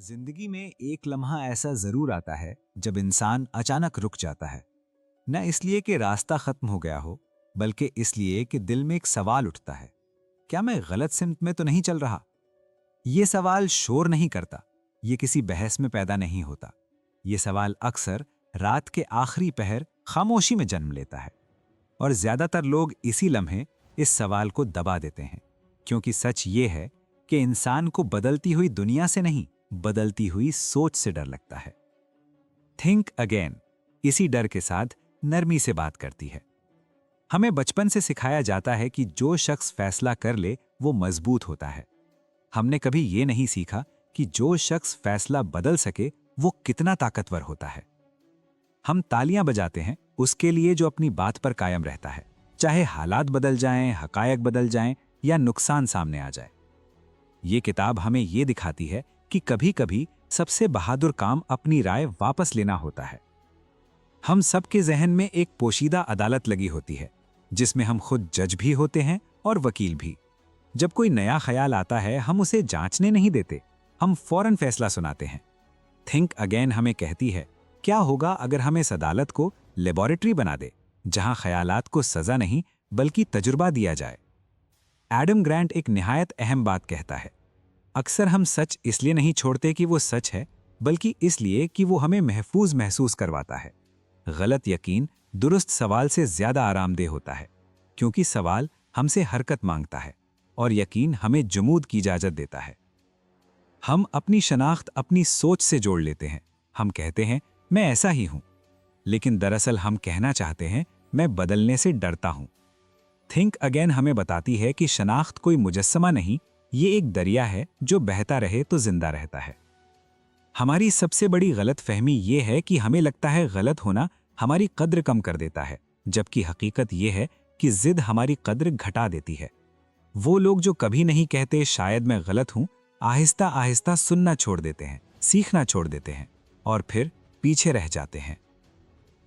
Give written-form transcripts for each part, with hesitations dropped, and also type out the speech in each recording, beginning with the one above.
जिंदगी में एक लम्हा ऐसा जरूर आता है जब इंसान अचानक रुक जाता है। न इसलिए कि रास्ता खत्म हो गया हो, बल्कि इसलिए कि दिल में एक सवाल उठता है, क्या मैं गलत सिमत में तो नहीं चल रहा? ये सवाल शोर नहीं करता, ये किसी बहस में पैदा नहीं होता। ये सवाल अक्सर रात के आखिरी पहर खामोशी में जन्म लेता है। और ज्यादातर लोग इसी लम्हे इस सवाल को दबा देते हैं, क्योंकि सच ये है कि इंसान को बदलती हुई दुनिया से नहीं, बदलती हुई सोच से डर लगता है। थिंक अगेन इसी डर के साथ नरमी से बात करती है। हमें बचपन से सिखाया जाता है कि जो शख्स फैसला कर ले वो मजबूत होता है। हमने कभी ये नहीं सीखा कि जो शख्स फैसला बदल सके वो कितना ताकतवर होता है। हम तालियां बजाते हैं उसके लिए जो अपनी बात पर कायम रहता है, चाहे हालात बदल जाएं, हकायक बदल जाएं या नुकसान सामने आ जाए। ये किताब हमें ये दिखाती है कि कभी कभी सबसे बहादुर काम अपनी राय वापस लेना होता है। हम सबके जहन में एक पोशीदा अदालत लगी होती है, जिसमें हम खुद जज भी होते हैं और वकील भी। जब कोई नया ख्याल आता है हम उसे जांचने नहीं देते, हम फौरन फैसला सुनाते हैं। थिंक अगेन हमें कहती है, क्या होगा अगर हम इस अदालत को लेबोरेटरी बना दे, जहां ख्यालात को सजा नहीं बल्कि तजुर्बा दिया जाए। एडम ग्रांट एक निहायत अहम बात कहता है, अक्सर हम सच इसलिए नहीं छोड़ते कि वो सच है, बल्कि इसलिए कि वो हमें महफूज महसूस करवाता है। गलत यकीन दुरुस्त सवाल से ज्यादा आरामदेह होता है, क्योंकि सवाल हमसे हरकत मांगता है और यकीन हमें जुमूद की इजाजत देता है। हम अपनी शनाख्त अपनी सोच से जोड़ लेते हैं। हम कहते हैं मैं ऐसा ही हूं, लेकिन दरअसल हम कहना चाहते हैं मैं बदलने से डरता हूं। थिंक अगेन हमें बताती है कि शनाख्त कोई मुजस्समा नहीं, ये एक दरिया है जो बहता रहे तो जिंदा रहता है। हमारी सबसे बड़ी गलत फहमी ये है कि हमें लगता है गलत होना हमारी कद्र कम कर देता है, जबकि हकीकत ये है कि जिद हमारी कद्र घटा देती है। वो लोग जो कभी नहीं कहते शायद मैं गलत हूं, आहिस्ता आहिस्ता सुनना छोड़ देते हैं, सीखना छोड़ देते हैं और फिर पीछे रह जाते हैं।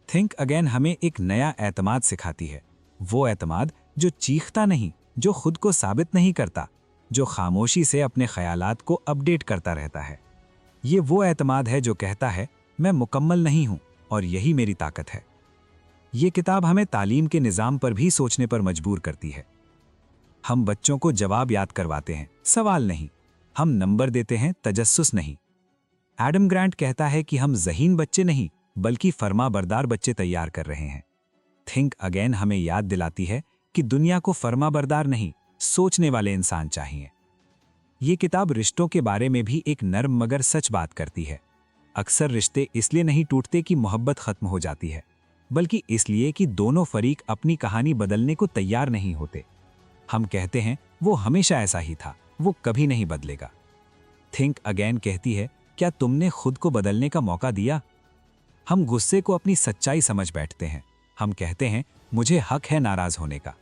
थिंक अगेन हमें एक नया एतमाद सिखाती है, वो एतमाद जो चीखता नहीं, जो खुद को साबित नहीं करता, जो खामोशी से अपने ख्यालात को अपडेट करता रहता है। ये वो एतमाद है जो कहता है मैं मुकम्मल नहीं हूं और यही मेरी ताकत है। ये किताब हमें तालीम के निज़ाम पर भी सोचने पर मजबूर करती है। हम बच्चों को जवाब याद करवाते हैं, सवाल नहीं। हम नंबर देते हैं, तजस्सुस नहीं। एडम ग्रांट कहता है कि हम ज़हीन बच्चे नहीं बल्कि फर्माबरदार बच्चे तैयार कर रहे हैं। थिंक अगेन हमें याद दिलाती है कि दुनिया को फर्माबरदार नहीं, सोचने वाले इंसान चाहिए। ये किताब रिश्तों के बारे में भी एक नर्म मगर सच बात करती है। अक्सर रिश्ते इसलिए नहीं टूटते कि मोहब्बत खत्म हो जाती है, बल्कि इसलिए कि दोनों फरीक अपनी कहानी बदलने को तैयार नहीं होते। हम कहते हैं वो हमेशा ऐसा ही था, वो कभी नहीं बदलेगा। थिंक अगेन कहती है, क्या तुमने खुद को बदलने का मौका दिया? हम गुस्से को अपनी सच्चाई समझ बैठते हैं। हम कहते हैं मुझे हक है नाराज होने का,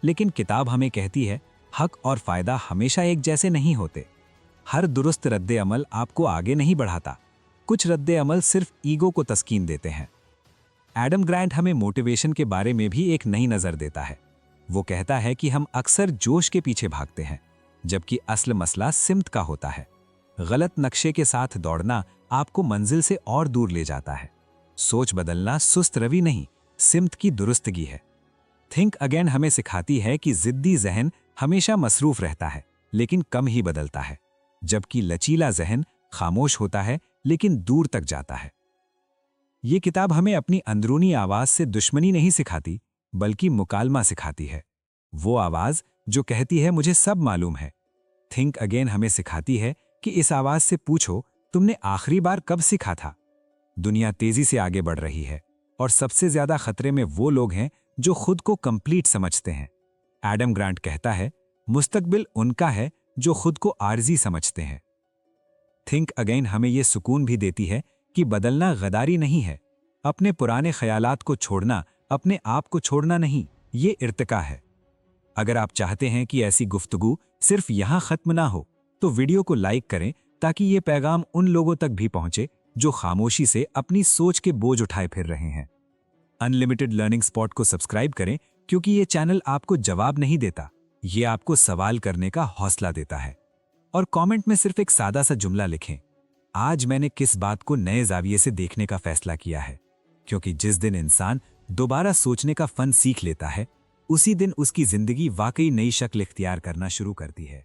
लेकिन किताब हमें कहती है हक और फायदा हमेशा एक जैसे नहीं होते। हर दुरुस्त रद्दे अमल आपको आगे नहीं बढ़ाता, कुछ रद्दे अमल सिर्फ ईगो को तस्कीन देते हैं। एडम ग्रांट हमें मोटिवेशन के बारे में भी एक नई नज़र देता है। वो कहता है कि हम अक्सर जोश के पीछे भागते हैं, जबकि असल मसला सिमत का होता है। गलत नक्शे के साथ दौड़ना आपको मंजिल से और दूर ले जाता है। सोच बदलना सुस्त रवि नहीं, सिमत की दुरुस्तगी है। थिंक अगेन हमें सिखाती है कि जिद्दी जहन हमेशा मसरूफ रहता है लेकिन कम ही बदलता है, जबकि लचीला जहन खामोश होता है लेकिन दूर तक जाता है। ये किताब हमें अपनी अंदरूनी आवाज से दुश्मनी नहीं सिखाती, बल्कि मुकालमा सिखाती है। वो आवाज जो कहती है मुझे सब मालूम है। थिंक अगेन हमें सिखाती है कि इस आवाज से पूछो, तुमने आखिरी बार कब सीखा था? दुनिया तेजी से आगे बढ़ रही है और सबसे ज्यादा खतरे में वो लोग हैं जो खुद को कंप्लीट समझते हैं। एडम ग्रांट कहता है मुस्तकबिल उनका है जो खुद को आर्जी समझते हैं। थिंक अगेन हमें यह सुकून भी देती है कि बदलना गदारी नहीं है। अपने पुराने ख्यालात को छोड़ना अपने आप को छोड़ना नहीं, ये इर्तिका है। अगर आप चाहते हैं कि ऐसी गुफ्तगू सिर्फ यहां खत्म ना हो, तो वीडियो को लाइक करें ताकि ये पैगाम उन लोगों तक भी पहुंचे जो खामोशी से अपनी सोच के बोझ उठाए फिर रहे हैं। अनलिमिटेड लर्निंग स्पॉट को सब्सक्राइब करें, क्योंकि ये चैनल आपको जवाब नहीं देता, ये आपको सवाल करने का हौसला देता है। और कमेंट में सिर्फ एक सादा सा जुमला लिखें, आज मैंने किस बात को नए जाविये से देखने का फैसला किया है, क्योंकि जिस दिन इंसान दोबारा सोचने का फन सीख लेता है, उसी दिन उसकी जिंदगी वाकई नई शक्ल इख्तियार करना शुरू करती है।